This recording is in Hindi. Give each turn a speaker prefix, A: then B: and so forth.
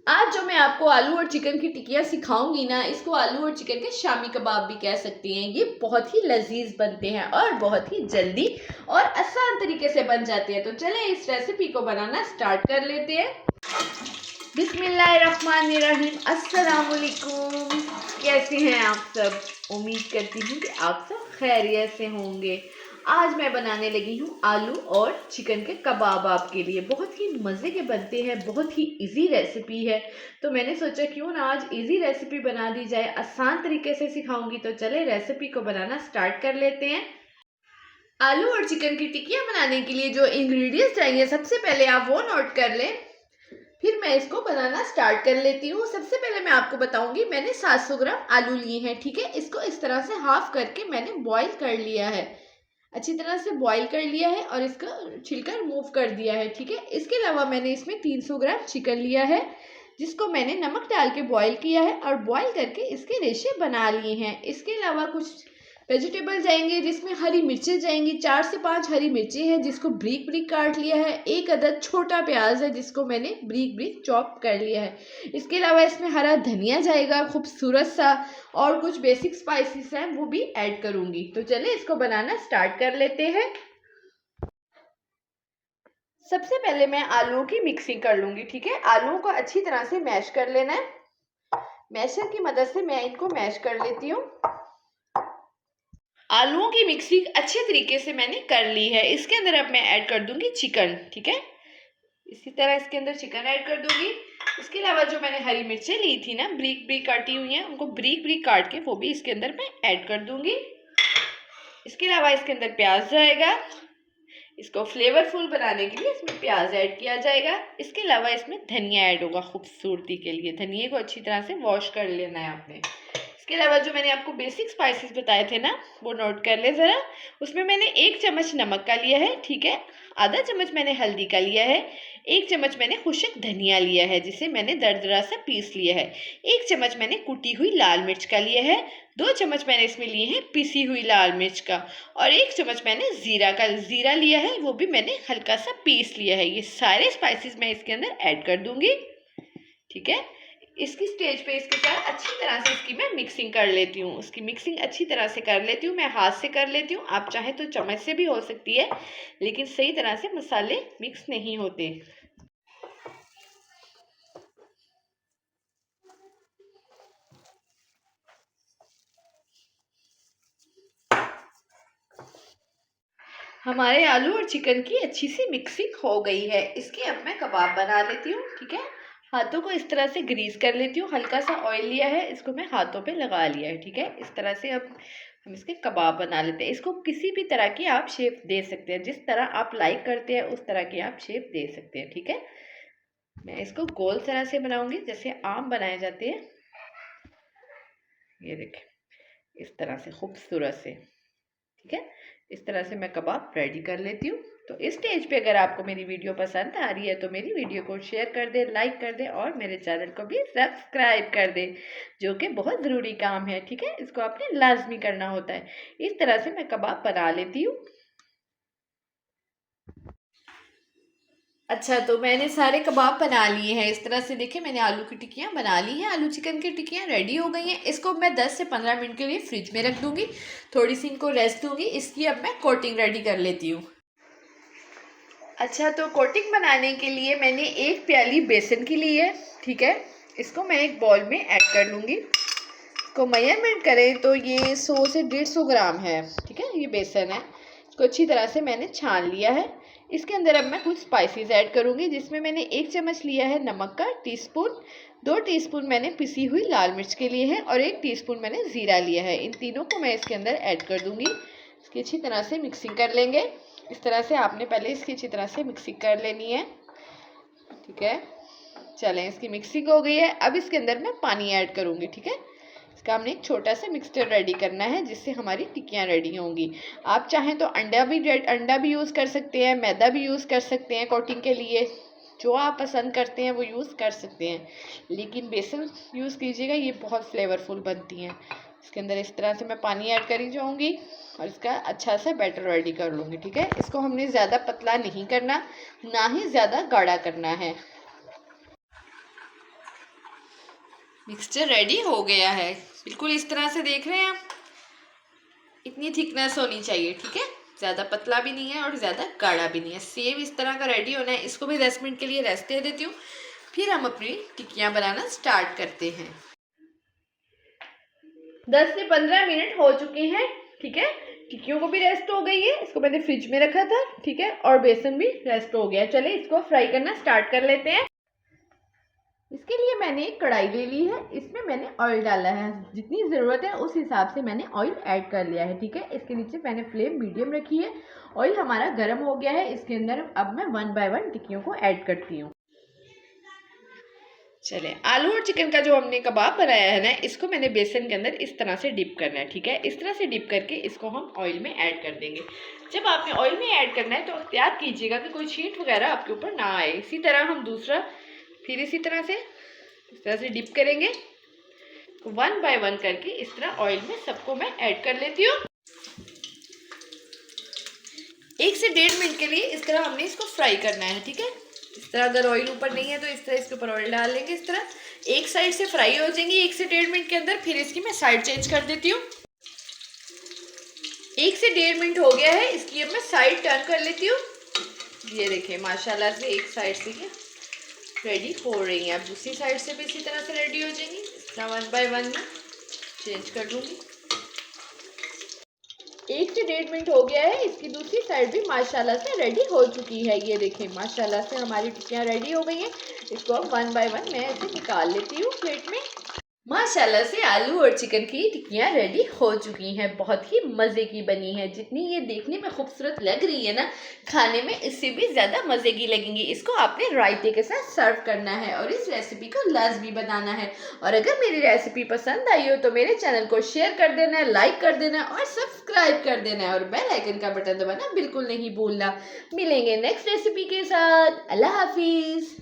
A: आज जो मैं आपको आलू और चिकन की टिक्कियाँ सिखाऊंगी ना, इसको आलू और चिकन के शामी कबाब भी कह सकती हैं। ये बहुत ही लजीज बनते हैं और बहुत ही जल्दी और आसान तरीके से बन जाते हैं। तो चले इस रेसिपी को बनाना स्टार्ट कर लेते हैं। बिस्मिल्लाहिर्रहमानिर्रहीम। अस्सलाम वालेकुम। कैसे हैं आप सब? उम्मीद करती हूँ कि आप सब खैरियत से होंगे। आज मैं बनाने लगी हूँ आलू और चिकन के कबाब आपके लिए। बहुत ही मज़े के बनते हैं, बहुत ही इजी रेसिपी है। तो मैंने सोचा क्यों ना आज इजी रेसिपी बना दी जाए, आसान तरीके से सिखाऊंगी। तो चले रेसिपी को बनाना स्टार्ट कर लेते हैं। आलू और चिकन की टिक्कियाँ बनाने के लिए जो इंग्रेडिएंट्स चाहिए, सबसे पहले आप वो नोट कर लें, फिर मैं इसको बनाना स्टार्ट कर लेती हूँ। सबसे पहले मैं आपको बताऊंगी, मैंने 700 ग्राम आलू लिए हैं। ठीक है, इसको इस तरह से हाफ करके मैंने बॉईल कर लिया है, अच्छी तरह से बॉईल कर लिया है और इसका छिलका रिमूव कर दिया है। ठीक है, इसके अलावा मैंने इसमें 300 ग्राम चिकन लिया है, जिसको मैंने नमक डाल के बॉईल किया है और बॉईल करके इसके रेशे बना लिए हैं। इसके अलावा कुछ वेजिटेबल जाएंगे, जिसमें हरी मिर्चें जाएंगी। 4 से 5 हरी मिर्चें हैं, जिसको ब्रीक ब्रीक काट लिया है। एक अदद छोटा प्याज है, जिसको मैंने ब्रीक ब्रीक चॉप कर लिया है। इसके अलावा इसमें हरा धनिया जाएगा खूबसूरत सा, और कुछ बेसिक स्पाइसेस हैं वो भी ऐड करूंगी। तो चलिए इसको बनाना स्टार्ट कर लेते हैं। सबसे पहले मैं आलूओं की मिक्सिंग कर लूंगी। ठीक है, आलूओं को अच्छी तरह से मैश कर लेना है। मैशर की मदद से मैं इनको मैश कर लेती हूँ। आलूओं की मिक्सिंग अच्छे तरीके से मैंने कर ली है। इसके अंदर अब मैं ऐड कर दूंगी चिकन। ठीक है, इसी तरह इसके अंदर चिकन ऐड कर दूंगी। इसके अलावा जो मैंने हरी मिर्चें ली थी ना, ब्रीक ब्रीक काटी हुई हैं, उनको ब्रीक ब्रीक काट के वो भी इसके अंदर मैं ऐड कर दूंगी। इसके अलावा इसके अंदर प्याज जाएगा, इसको फ्लेवरफुल बनाने के लिए इसमें प्याज ऐड किया जाएगा। इसके अलावा इसमें धनिया ऐड होगा खूबसूरती के लिए। धनिया को अच्छी तरह से वॉश कर लेना है आपने। इसके अलावा जो मैंने आपको बेसिक स्पाइसेस बताए थे ना, वो नोट कर ले ज़रा। उसमें मैंने 1 चम्मच नमक का लिया है। ठीक है, आधा चम्मच मैंने हल्दी का लिया है, 1 चम्मच मैंने खुश्क धनिया लिया है, जिसे मैंने दरदरा सा पीस लिया है, 1 चम्मच मैंने कुटी हुई लाल मिर्च का लिया है, 2 चम्मच मैंने इसमें लिए हैं पिसी हुई लाल मिर्च का, और 1 चम्मच मैंने ज़ीरा लिया है, वो भी मैंने हल्का सा पीस लिया है। ये सारे स्पाइसेस मैं इसके अंदर ऐड कर दूंगी। ठीक है, इसकी स्टेज पे इसके साथ अच्छी तरह से इसकी मैं मिक्सिंग कर लेती हूँ। उसकी मिक्सिंग अच्छी तरह से कर लेती हूँ, मैं हाथ से कर लेती हूँ। आप चाहे तो चम्मच से भी हो सकती है, लेकिन सही तरह से मसाले मिक्स नहीं होते। हमारे आलू और चिकन की अच्छी सी मिक्सिंग हो गई है। इसकी अब मैं कबाब बना लेती हूँ। ठीक है, हाथों को इस तरह से ग्रीस कर लेती हूँ। हल्का सा ऑयल लिया है, इसको मैं हाथों पे लगा लिया है। ठीक है, इस तरह से अब हम इसके कबाब बना लेते हैं। इसको किसी भी तरह की आप शेप दे सकते हैं, जिस तरह आप लाइक करते हैं उस तरह की आप शेप दे सकते हैं। ठीक है, मैं इसको गोल तरह से बनाऊंगी, जैसे आम बनाए जाते हैं। ये देखें, इस तरह से खूबसूरत से। ठीक है, इस तरह से मैं कबाब रेडी कर लेती हूँ। तो इस स्टेज पे अगर आपको मेरी वीडियो पसंद आ रही है तो मेरी वीडियो को शेयर कर दे, लाइक कर दे, और मेरे चैनल को भी सब्सक्राइब कर दे, जो कि बहुत ज़रूरी काम है। ठीक है, इसको आपने लाजमी करना होता है। इस तरह से मैं कबाब बना लेती हूँ। अच्छा, तो मैंने सारे कबाब बना लिए हैं। इस तरह से देखिए, मैंने आलू की टिक्कियाँ बना ली हैं। आलू चिकन की टिक्कियाँ रेडी हो गई हैं। इसको मैं 10 से 15 मिनट के लिए फ्रिज में रख दूंगी, थोड़ी सी इनको रेस्ट दूंगी। इसकी अब मैं कोटिंग रेडी कर लेती हूँ। अच्छा, तो कोटिंग बनाने के लिए मैंने 1 प्याली बेसन की ली है। ठीक है, इसको मैं एक बॉल में ऐड कर लूँगी। इसको मेजरमेंट करें तो ये 100 से 150 ग्राम है। ठीक है, ये बेसन है। इसको अच्छी तरह से मैंने छान लिया है। इसके अंदर अब मैं कुछ स्पाइसेस ऐड करूँगी, जिसमें मैंने 1 चम्मच लिया है नमक का टीस्पून, 2 टीस्पून मैंने पिसी हुई लाल मिर्च के लिए है, और 1 टीस्पून मैंने ज़ीरा लिया है। इन तीनों को मैं इसके अंदर ऐड कर दूँगी। इसकी अच्छी तरह से मिक्सिंग कर लेंगे। इस तरह से आपने पहले इसकी अच्छी तरह से मिक्सिंग कर लेनी है। ठीक है, चलें, इसकी मिक्सिंग हो गई है। अब इसके अंदर मैं पानी ऐड करूँगी। ठीक है, इसका हमने एक छोटा सा मिक्सचर रेडी करना है, जिससे हमारी टिक्कियाँ रेडी होंगी। आप चाहें तो अंडा भी यूज़ कर सकते हैं, मैदा भी यूज़ कर सकते हैं कोटिंग के लिए। जो आप पसंद करते हैं वो यूज़ कर सकते हैं, लेकिन बेसन यूज़ कीजिएगा, ये बहुत फ्लेवरफुल बनती हैं। इसके अंदर इस तरह से मैं पानी ऐड करी जाऊँगी और इसका अच्छा सा बैटर रेडी कर लूँगी। ठीक है, इसको हमने ज़्यादा पतला नहीं करना, ना ही ज़्यादा गाढ़ा करना है। मिक्सचर रेडी हो गया है, बिल्कुल इस तरह से देख रहे हैं आप। इतनी थिकनेस होनी चाहिए, ठीक है, ज़्यादा पतला भी नहीं है और ज़्यादा गाढ़ा भी नहीं है, सेम इस तरह का रेडी होना है। इसको भी 10 मिनट के लिए रेस्ट दे देती हूँ, फिर हम अपनी टिक्कियाँ बनाना स्टार्ट करते हैं। 10 से 15 मिनट हो चुके हैं, ठीक है। टिक्कियों को भी रेस्ट हो गई है, इसको मैंने फ्रिज में रखा था, ठीक है, और बेसन भी रेस्ट हो गया। चले इसको फ्राई करना स्टार्ट कर लेते हैं। इसके लिए मैंने एक कढ़ाई ले ली है, इसमें मैंने ऑयल डाला है, जितनी ज़रूरत है उस हिसाब से मैंने ऑयल ऐड कर लिया है, ठीक है। इसके नीचे मैंने फ्लेम मीडियम रखी है। ऑयल हमारा गर्म हो गया है, इसके अंदर अब मैं 1 बाय 1 टिक्कियों को ऐड करती हूँ। चले, आलू और चिकन का जो हमने कबाब बनाया है ना, इसको मैंने बेसन के अंदर इस तरह से डिप करना है, ठीक है। इस तरह से डिप करके इसको हम ऑयल में ऐड कर देंगे। जब आपने ऑयल में ऐड करना है तो एहतियात कीजिएगा कि कोई छींट वगैरह आपके ऊपर ना आए। इसी तरह हम दूसरा फिर इसी तरह से इस तरह से डिप करेंगे। 1 बाय 1 करके इस तरह ऑयल में सबको मैं ऐड कर लेती हूँ। 1 से 1.5 मिनट के लिए इस तरह हमने इसको फ्राई करना है, ठीक है। इस तरह अगर ऑयल ऊपर नहीं है तो इस तरह इसके ऊपर ऑयल डाल लेंगे। इस तरह एक साइड से फ्राई हो जाएंगी 1 से 1.5 मिनट के अंदर। फिर इसकी मैं साइड चेंज कर देती हूँ। 1 से 1.5 मिनट हो गया है, इसकी अब मैं साइड टर्न कर लेती हूँ। ये देखिए माशाल्लाह से एक साइड से ये रेडी हो रही है, अब दूसरी साइड से भी इसी तरह से रेडी हो जाएंगी। इस तरह 1 बाय 1 में चेंज कर दूँगी। 1 से 1.5 मिनट हो गया है, इसकी दूसरी साइड भी माशाल्लाह से रेडी हो चुकी है। ये देखिए माशाल्लाह से हमारी टिक्कियाँ रेडी हो गई हैं। इसको अब 1 बाय 1 मैं ऐसे निकाल लेती हूँ प्लेट में। माशाल्लाह से आलू और चिकन की टिक्कियाँ रेडी हो चुकी हैं, बहुत ही मज़े की बनी है। जितनी ये देखने में खूबसूरत लग रही है ना, खाने में इससे भी ज़्यादा मज़े की लगेंगी। इसको आपने रायते के साथ सर्व करना है और इस रेसिपी को लाजमी बनाना है। और अगर मेरी रेसिपी पसंद आई हो तो मेरे चैनल को शेयर कर देना है, लाइक कर देना और सब्सक्राइब कर देना है और बेल आइकन का बटन दबाना बिल्कुल नहीं भूलना। मिलेंगे नेक्स्ट रेसिपी के साथ। अल्लाह हाफिज़।